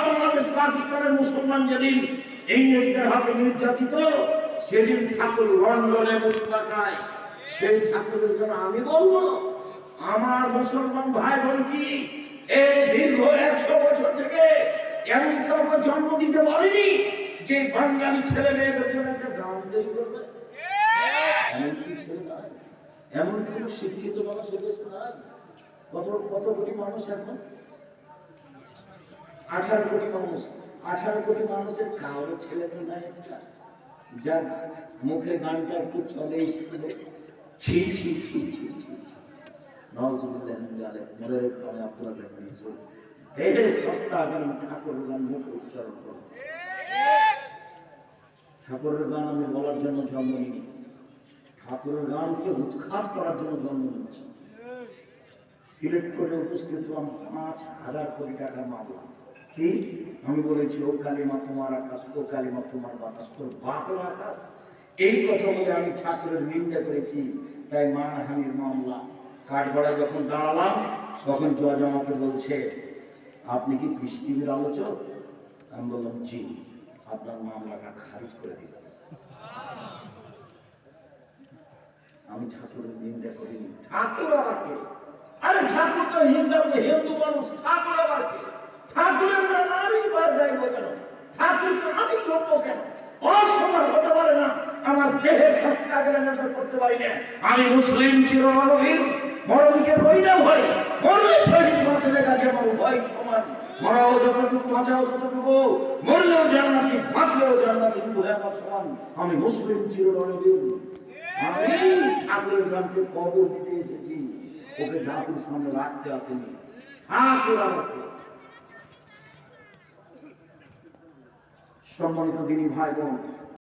বাংলাদেশ পাকিস্তানের মুসলমান যেদিন ইংরেজদের হাতে নির্যাতিত, সেদিন ঠাকুর লন্ডনে মুসলমানায়, সেই ঠাকুরের জন্য আমি বলবো আমার মুসলমান ভাই বোন কি এই দীর্ঘ 100 বছর থেকে এমন কাউকে জন্ম দিতে পারেনি যে বাঙালি ছেলে মেয়েদের জন্য একটা গান তৈরি করবে? এমন কি ছেলে নাই? এমন কোন শিক্ষিত মানুষ এদেশে নাই? কত কত কোটি মানুষ এখন? 18 কোটি মানুষ। 18 কোটি মানুষের কারো ছেলে মেয়ে নাই একটা যার মুখে গানটা একটু চলে স্কুলে? ছি ছি ছি ছি ছি। নওয়াজুবিল্লাহ মিন যালিক। মনে রাখবেন আপনারা দেখবেন দেহে সস্তা গান ঠাকুরের গান মুখে উচ্চারণ করুন। ঠাকুরের গান আমি বলার জন্য জন্ম নিইনি, ঠাকুরের গানকে উৎখাত করার জন্য জন্ম নিয়েছি। সিলেক্ট করে উপস্থিত হলাম 5,000 কোটি টাকার মামলা। কি আমি বলেছি, ও কালিমা তোমার আকাশ, ও কালিমা তোমার বাতাস, তোর বাপের আকাশ। এই কথা বলে আমি ঠাকুরের নিন্দা করেছি, তাই মানহানির মামলা। কাঠগড়ায় যখন দাঁড়ালাম তখন জজ আমাকে বলছে, আপনি কি পিস টিভির আলোচক? আমি বললাম জি। আপনার মামলাটা খারিজ করে দিল। আমি ঠাকুরের নিন্দা করিনি। ঠাকুর আবার কে? আরে ঠাকুর তো হিন্দু মানুষ, ঠাকুর আবার কে? ঠাকুরের নাম আমি বাদ যাইব কেন? ঠাকুরকে আমি চলব কেন? অসম্মান হতে পারে না। আমার দেহে সস্তা করে নেতা করতে পারি না। আমি মুসলিম চিরমানবীর, মরণকে বই না ভয়, মরলে শহীদ বাঁচলে কাছে আমার ভয় সমান। মরাও যতটুকু, বাঁচাও ততটুকু, মরলেও জান্নাতি, বাঁচলেও জান্নাতি, উভয় আমার সমান। আমি মুসলিম চিরমানবীর। আমি ঠাকুরের গানকে কবর দিতে এসেছি, ওকে জাতির সামনে রাখতে আসেনি। ঠাকুর আমাকে। সম্মানিত দিনী ভাই বোন,